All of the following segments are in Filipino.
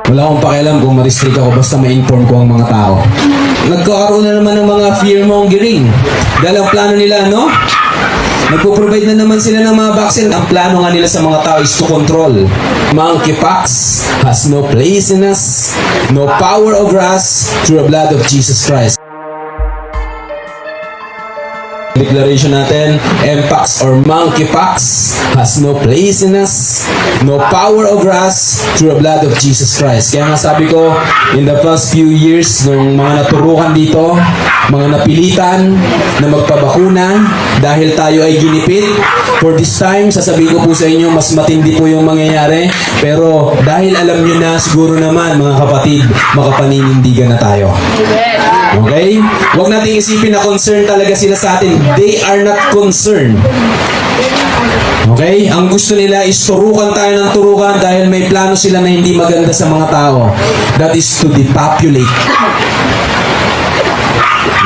Wala akong pakialam kung ma-restrict ako, basta ma-inform ko ang mga tao. Nagkakaroon na naman ng mga fear-mongering. Dahil ang plano nila, no? Nagpo-provide na naman sila ng mga vaccine. Ang plano nga nila sa mga tao is to control. Monkeypox has no place in us, no power over us, through the blood of Jesus Christ. Declaration natin, Mpox or Monkeypox has no place in us, no power over us, through the blood of Jesus Christ. Kaya nga sabi ko, in the past few years, nung mga naturukan dito, mga napilitan na magpabakuna dahil tayo ay ginipit, for this time, sasabihin ko po sa inyo, mas matindi po yung mangyayari. Pero dahil alam nyo na, siguro naman mga kapatid, makapaninindigan na tayo. Okay? Huwag nating isipin na concerned talaga sila sa atin. They are not concerned. Okay? Ang gusto nila is turukan tayo ng turukan dahil may plano sila na hindi maganda sa mga tao. That is to depopulate.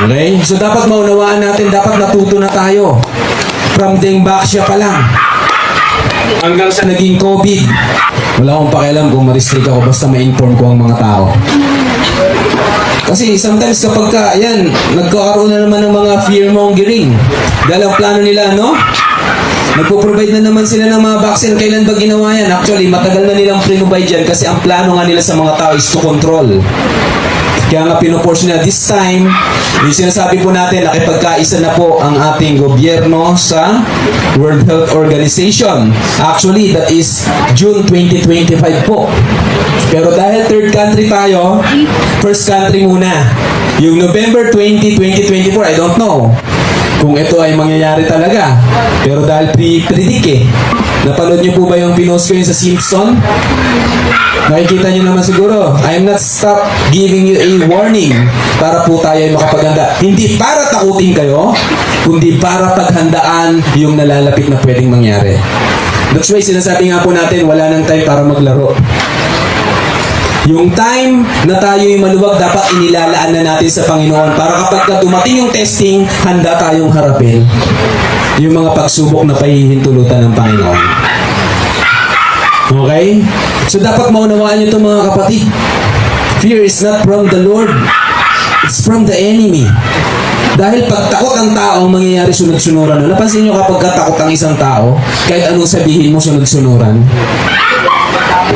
Okay? So dapat maunawaan natin, dapat natuto na tayo. From Dengbaksya pa lang hanggang sa naging COVID. Wala akong pakialam kung ma-restrict ako, basta ma-inform ko ang mga tao. Kasi sometimes kapag nagkakaroon na naman ng mga fear-mongering. Dahil ang plano nila, no? Nagpo-provide na naman sila ng mga vaccine. Kailan ba ginawa yan? Actually, matagal na nilang provide yan kasi ang plano nga nila sa mga tao is to control. Kaya nga pinoforce nila this time, yung sinasabi po natin, nakipagkaisa na po ang ating gobyerno sa World Health Organization. Actually, that is June 2025 po. Pero dahil third country tayo, first country muna. Yung November 20, 2024, I don't know kung ito ay mangyayari talaga. Pero dahil predict napanood niyo po ba yung pinost ko yun sa Simpson? Nakikita niyo naman siguro, I am not stop giving you a warning para po tayo ay makapaganda. Hindi para takutin kayo, kundi para paghandaan yung nalalapit na pwedeng mangyari. That's why sinasabi nga po natin, wala nang time para maglaro. Yung time na tayo yung maluwag, dapat inilalaan na natin sa Panginoon para kapag dumating yung testing, handa tayong harapin yung mga pagsubok na pahihintulutan ng Panginoon. Okay? So dapat maunawaan nyo ito mga kapatid. Fear is not from the Lord. It's from the enemy. Dahil pag takot ang tao, mangyayari sunod-sunuran. Napansin nyo kapag takot ang isang tao, kahit anong sabihin mo sunod-sunuran?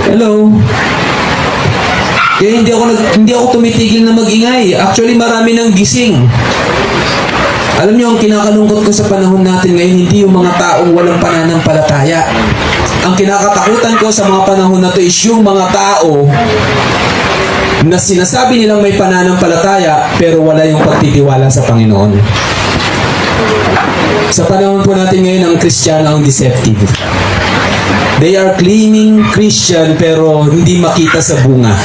Hello? Kaya hindi ako tumitigil na mag-ingay. Actually, marami nang gising. Alam niyo, ang kinakalungkot ko sa panahon natin ngayon, hindi yung mga taong walang pananampalataya. Ang kinakatakutan ko sa mga panahon na to is yung mga tao na sinasabi nilang may pananampalataya pero wala yung pagtitiwala sa Panginoon. Sa panahon po natin ngayon, ang Kristiyano ang deceptive. They are claiming Christian pero hindi makita sa bunga.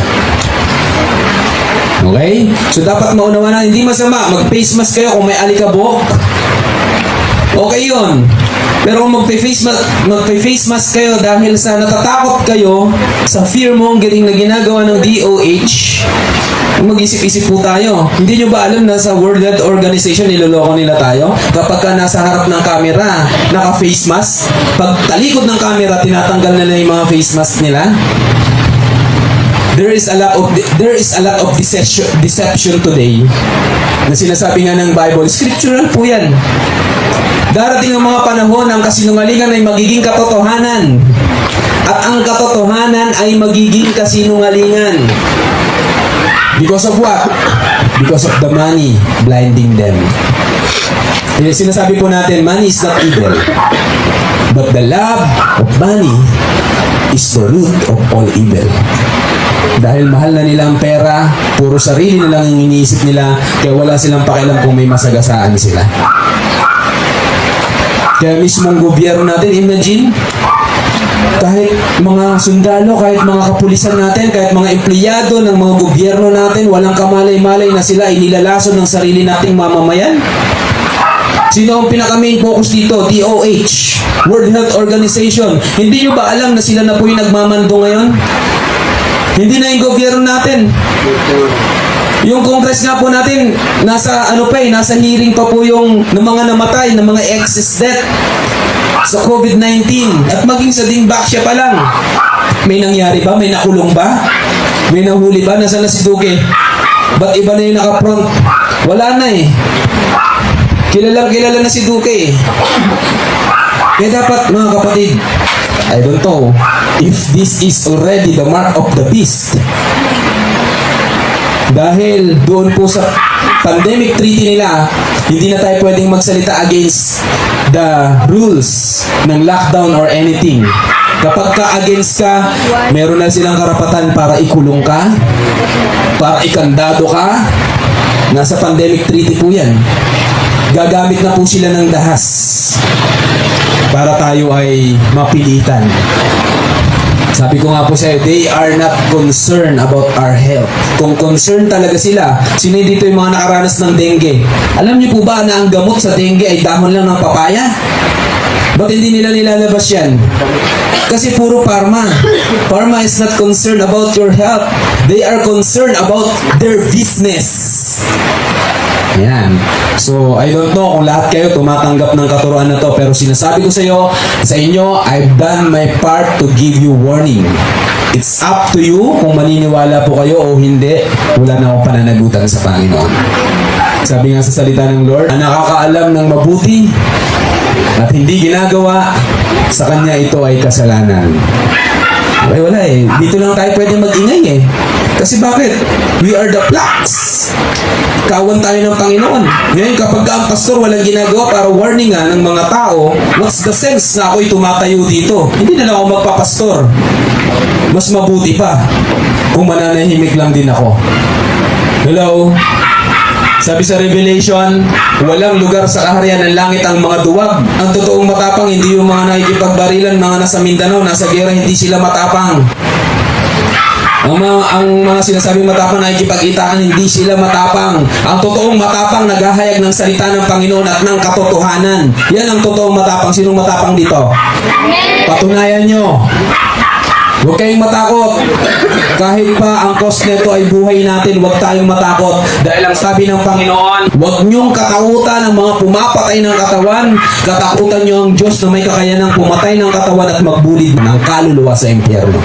Okay? So dapat maunawaan na hindi masama. Mag-face mask kayo kung may alikabok. Okay yun. Pero kung mag-face mask kayo dahil sa natatakot kayo sa fear-mongering na ginagawa ng DOH, mag-isip-isip po tayo. Hindi nyo ba alam na sa World Health Organization niloloko nila tayo? Kapag ka nasa harap ng camera, naka-face mask, pag talikod ng camera, tinatanggal na yung mga face mask nila. There is a lot of deception today na sinasabi nga ng Bible. Scriptural po yan. Darating ang mga panahon ang kasinungalingan ay magiging katotohanan. At ang katotohanan ay magiging kasinungalingan. Because of what? Because of the money blinding them. Sinasabi po natin, money is not evil. But the love of money is the root of all evil. Dahil mahal na nila ang pera, puro sarili na lang ang iniisip nila, kaya wala silang pakialam kung may masagasaan sila. Kaya mismong gobyerno natin, imagine, kahit mga sundalo, kahit mga kapulisan natin, kahit mga empleyado ng mga gobyerno natin, walang kamalay-malay na sila ay nilalason ng sarili nating mamamayan. Sino ang pinaka-main focus dito? DOH, World Health Organization. Hindi nyo ba alam na sila na po yung nagmamando ngayon? Hindi na yung gobyerno natin. Yung Congress nga po natin, nasa hearing pa po yung ng mga namatay, ng mga excess death sa COVID-19. At maging sa Dengbaksya pa lang. May nangyari ba? May nakulong ba? May nahuli ba? Nasaan na si Duque? Ba't iba na yung naka-front? Wala na eh. Kilala na si Duque eh. Kaya dapat mga kapatid, I don't know if this is already the mark of the beast. Dahil doon po sa pandemic treaty nila, hindi na tayo pwedeng magsalita against the rules ng lockdown or anything. Kapag ka-against ka, meron na silang karapatan para ikulong ka, para ikandado ka. Nasa pandemic treaty po yan. Gagamit na po sila ng dahas para tayo ay mapilitan. Sabi ko nga po sa'yo, they are not concerned about our health. Kung concerned talaga sila, sino dito yung mga nakaranas ng dengue? Alam niyo po ba na ang gamot sa dengue ay dahon lang ng papaya? Ba't hindi nila nilalabas yan? Kasi puro pharma. Pharma is not concerned about your health. They are concerned about their business. Yan. So, I don't know kung lahat kayo tumatanggap ng katuruan na to, pero sinasabi ko sa inyo, I've done my part to give you warning. It's up to you kung maniniwala po kayo o hindi. Wala na akong pananagutan sa Panginoon. Sabi nga sa salita ng Lord, ang nakakaalam ng mabuti at hindi ginagawa, sa kanya ito ay kasalanan. Ay wala eh. Dito lang tayo pwede mag-ingay eh. Kasi bakit? We are the flocks. Kawan tayo ng Panginoon. Ngayon kapag ang pastor walang ginagawa para warningan ng mga tao, what's the sense na ako'y tumatayo dito? Hindi na lang ako magpapastor. Mas mabuti pa kung mananahimik lang din ako. Hello? Sabi sa Revelation, walang lugar sa kaharian ng langit ang mga duwag. Ang totoong matapang, hindi yung mga nakikipagbarilan, mga nasa Mindanao, nasa gera, hindi sila matapang. Ang mga sinasabing matapang nakikipag-itaan, hindi sila matapang. Ang totoong matapang, naghahayag ng salita ng Panginoon at ng katotohanan. Yan ang totoong matapang. Sinong matapang dito? Patunayan nyo. Huwag kayong matakot. Kahit pa ang cost nito ay buhay natin, huwag tayong matakot. Dahil ang sabi ng Panginoon, huwag niyong katakutan ang mga pumapatay ng katawan. Katakutan niyo ang Diyos na may kakayanang pumatay ng katawan at magbulid ng kaluluwa sa impyerno.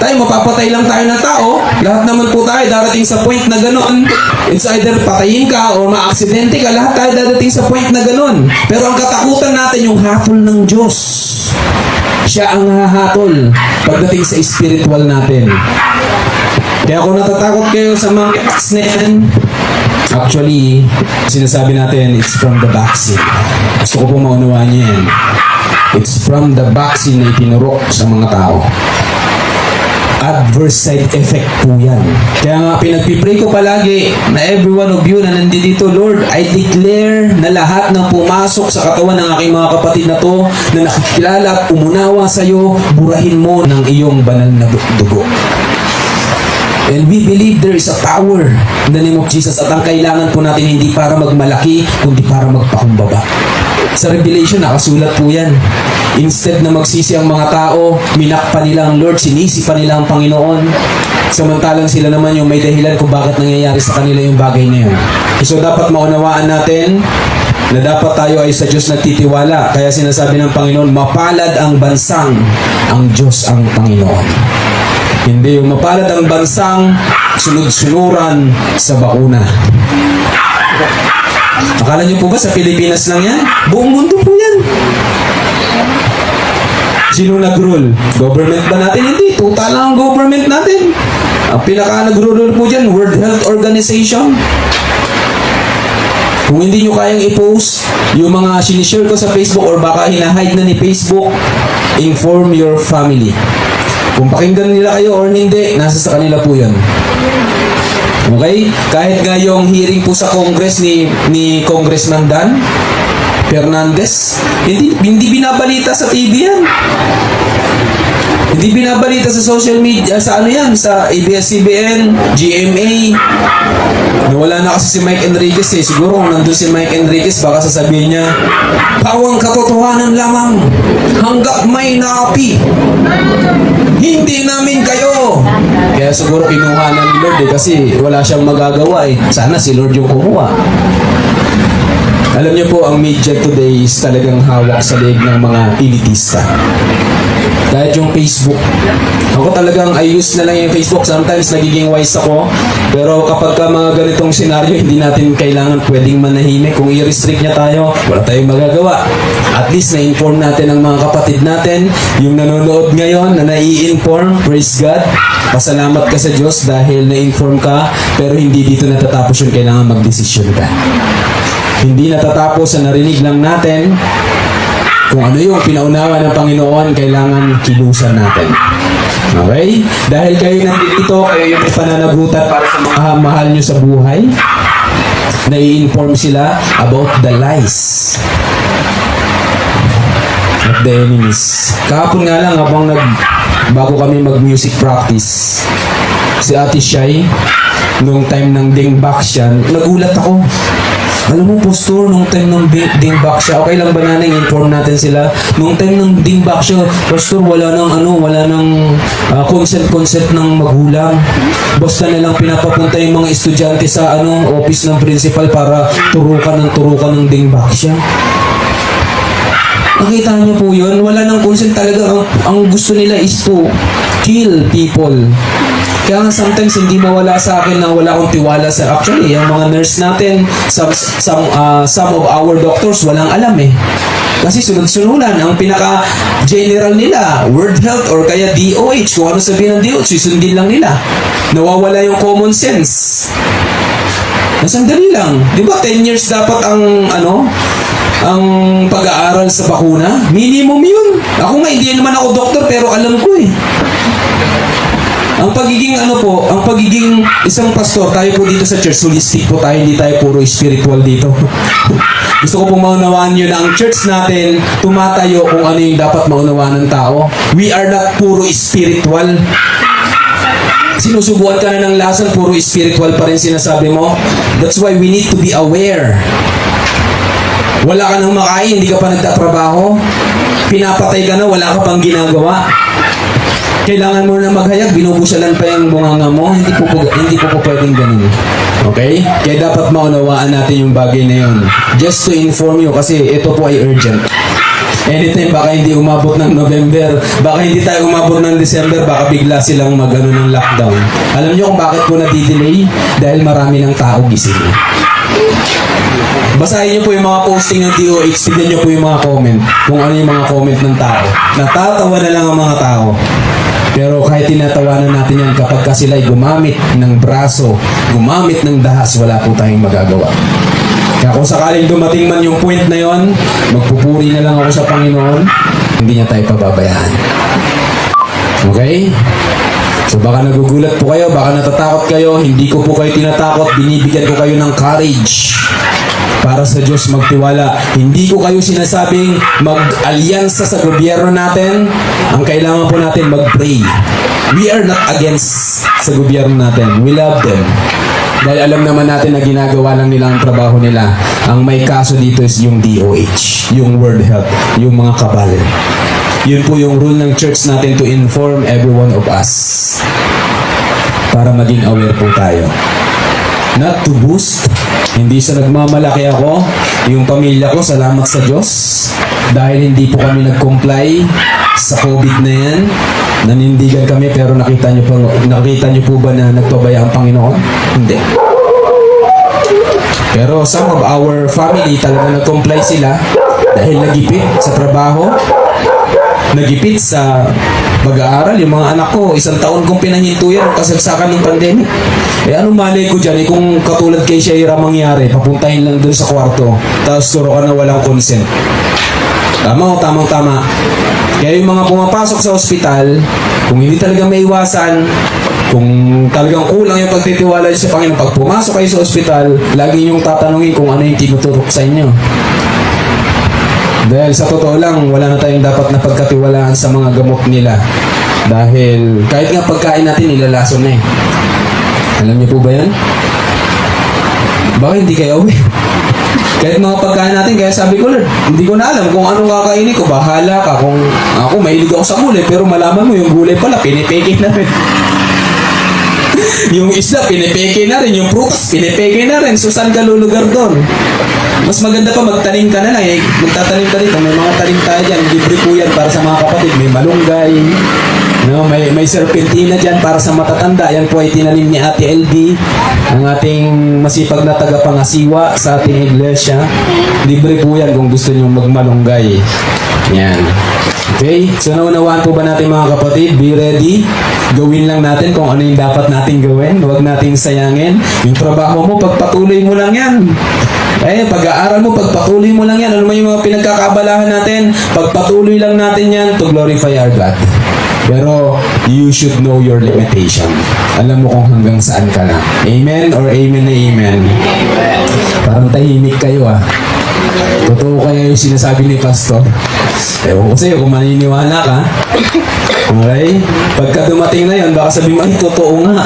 Tayo, mapapatay lang tayo ng tao. Lahat naman po tayo darating sa point na gano'n. It's either patayin ka o maaksidente ka. Lahat tayo darating sa point na gano'n. Pero ang katakutan natin yung hatol ng Diyos. Siya ang hahatol pagdating sa spiritual natin. Kaya kung natatakot kayo sa mga attacks na yan, actually, sinasabi natin, it's from the vaccine. Gusto ko pong maunawaan niyo yan. It's from the vaccine na itinurok sa mga tao. Adverse side effect po yan. Kaya nga pinagpipray ko palagi na every one of you na nandito, Lord, I declare na lahat ng pumasok sa katawan ng aking mga kapatid na to na nakikilala at umunawa sa iyo, burahin mo ng iyong banal na dugo. And we believe there is a power in the name of Jesus at ang kailangan po natin hindi para magmalaki, kundi para magpakumbaba. Sa Revelation, nakasulat po yan. Instead na magsisi ang mga tao, minakpa nila ang Lord, sinisi pa nila ang Panginoon. Samantalang sila naman yung may dahilan kung bakit nangyayari sa kanila yung bagay na yun. So dapat maunawaan natin na dapat tayo ay sa Diyos nagtitiwala. Kaya sinasabi ng Panginoon, mapalad ang bansang, ang Diyos ang Panginoon. Hindi yung mapalad ang bansang, sunod-sunuran sa bakuna. Akala niyo po ba sa Pilipinas lang yan? Buong mundo po yan. Sino nag-rule? Government ba natin? Hindi. Total lang ang government natin. Ang pinaka nag-rule po dyan, World Health Organization. Kung hindi nyo kayang i-post yung mga sinishare ko sa Facebook or baka hinahide na ni Facebook, inform your family. Kung pakinggan nila kayo or hindi, nasa sa kanila po yun. Okay? Kahit nga yung hearing po sa Congress ni Congressman Dan Fernandez, hindi binabalita sa TV yan. Hindi binabalita sa social media, sa ano yan, sa ABS-CBN, GMA. Wala na kasi si Mike Enriquez eh. Siguro kung nandun si Mike Enriquez, baka sasabihin niya, pawang katotohanan lamang, hanggat may naapi, hindi namin kayo. Kaya siguro kinuha ng Lord eh, kasi wala siyang magagawa eh. Sana si Lord yung kumuha. Alam niyo po, ang media today is talagang hawak sa leeg ng mga elitista. Kahit yung Facebook. Ako talagang I use na lang yung Facebook. Sometimes nagiging wise ako. Pero kapag ka mga ganitong senaryo, hindi natin kailangan pwedeng manahimik. Kung i-restrict niya tayo, wala tayong magagawa. At least na-inform natin ang mga kapatid natin. Yung nanonood ngayon na nai-inform, praise God. Pasalamat ka sa Diyos dahil na-inform ka. Pero hindi dito natatapos yun. Kailangan magdesisyon ka. Hindi natatapos sa narinig lang natin. Kung ano yung pinaunawa ng Panginoon, kailangan kilusan natin. Okay? Dahil kayo nandito, kayo yung pananagutan para sa mga mahal nyo sa buhay. Nai-inform sila about the lies of the enemies. Kahapon nga lang, bago kami mag-music practice, si Ate Shai, nung time ng dingback siya, nagulat ako. Alam mo, Pastor, nung time ng dingback siya, okay lang ba na inform natin sila? Nung time ng dingback siya, Pastor, wala nang consent ng magulang. Basta nilang pinapapunta yung mga estudyante sa office ng principal para turukan ng dingback siya. Nakita niyo po yun? Wala nang consent talaga. Ang gusto nila is to kill people. Kaya nga sometimes hindi mawala sa akin na wala akong tiwala sa actually, yung mga nurse natin, some of our doctors walang alam eh. Kasi sunod-sunulan, ang pinaka-general nila, World Health or kaya DOH, kung ano sabihin ng DOH, susundin lang nila. Nawawala yung common sense. Sandali lang. Di ba 10 years dapat ang pag-aaral sa bakuna? Minimum yun. Ako nga, hindi naman ako doktor pero alam ko eh. Ang pagiging isang pastor, tayo po dito sa church, holistic po tayo, hindi tayo puro spiritual dito. Gusto ko pong maunawaan nyo na ang church natin tumatayo kung ano yung dapat maunawaan ng tao. We are not puro spiritual. Sinusubuan ka na ng lason, puro spiritual pa rin sinasabi mo. That's why we need to be aware. Wala ka nang makain, hindi ka pa nagtatrabaho. Pinapatay ka na, wala ka pang ginagawa. Kailangan mo na maghayag, binubusalan pa yung bunganga mo, hindi po pwedeng ganun. Okay? Kaya dapat maunawaan natin yung bagay na yun. Just to inform you, kasi ito po ay urgent. Anytime, baka hindi umabot ng November, baka hindi tayo umabot ng December, baka bigla silang ng lockdown. Alam niyo kung bakit po na-delay? Dahil marami ng tao gising. Basahin niyo po yung mga posting ng DOH, tignan niyo po yung mga comment, kung ano yung mga comment ng tao. Natatawa na lang ang mga tao. Pero kahit tinatawanan natin yan, kapag ka sila'y gumamit ng braso, gumamit ng dahas, wala po tayong magagawa. Kaya kung sakaling dumating man yung point na yon, magpupuri na lang ako sa Panginoon, hindi niya tayo pababayaan. Okay? So baka nagugulat po kayo, baka natatakot kayo, hindi ko po kayo tinatakot, binibigyan ko kayo ng courage para sa Diyos magtiwala. Hindi ko kayo sinasabing mag-alyansa sa gobyerno natin. Ang kailangan po natin mag-pray. We are not against sa gobyerno natin. We love them. Dahil alam naman natin na ginagawa lang nila ang trabaho nila. Ang may kaso dito is yung DOH, yung World Health, yung mga kabal. Yun po yung rule ng church natin to inform every one of us. Para maging aware po tayo. Not to boost. Hindi sa nagmamalaki ako. Yung pamilya ko, salamat sa Diyos. Dahil hindi po kami nag-comply sa COVID na yan. Nanindigan kami pero nakita niyo po ba na nagpabaya ang Panginoon? Hindi. Pero some of our family talaga nag-comply sila dahil nagipit sa trabaho, nagipit sa pag-aaral. Yung mga anak ko, 1 taon kong pinangintuyan ang kasagsakan ng pandemic. Anong malay ko dyan? Kung katulad kay Shaira mangyari, papuntahin lang dun sa kwarto, tapos turuan na walang consent. Tama o tamang-tama. Kaya yung mga pumapasok sa ospital, kung hindi talaga may iwasan, kung talagang kulang yung pagtitiwala sa Panginoon, pag pumasok kayo sa ospital, lagi niyong tatanungin kung ano yung tinuturok sa inyo. Dahil sa totoo lang, wala na tayong dapat na pagkatiwalaan sa mga gamot nila. Dahil kahit nga pagkain natin, nilalason na eh. Alam niyo po ba yan? Baka hindi kayo aware. Kahit mga pagkain natin, kaya sabi ko, Lord, hindi ko na alam kung anong kakainin ko. Bahala ka. Kung ako, mahilig ako sa gulay, pero malaman mo, yung gulay pala, pinipeke na rin. Yung isla, pinipeke na rin. Yung prutas, pinipeke na rin. So, saan ka lulugar doon? Mas maganda pa, magtanim ka na lang. Magtatanim ka dito. May mga tanim tayo dyan. Libre po yan para sa mga kapatid. May malunggay, No, may serpentina dyan para sa matatanda. Yan po ay tinanim ni Ate LB, ang ating masipag na tagapangasiwa sa ating iglesia. Libre po yan kung gusto nyo magmalunggay. Yan. Okay? So naunawaan po ba natin mga kapatid? Be ready. Gawin lang natin kung ano yung dapat natin gawin. Huwag nating sayangin. Yung trabaho mo, pagpatuloy mo lang yan. Pag-aaral mo, pagpatuloy mo lang yan. Ano man yung mga pinagkakabalahan natin, pagpatuloy lang natin yan to glorify our God. Pero you should know your limitation. Alam mo kung hanggang saan ka na. Amen or amen na amen? Parang tahimik kayo ah. Totoo kaya yung sinasabi ni Pastor? Ewan ko sa'yo kung maniniwala ka. Okay? Pagka dumating na yun, baka sabihin mo, ay, totoo nga.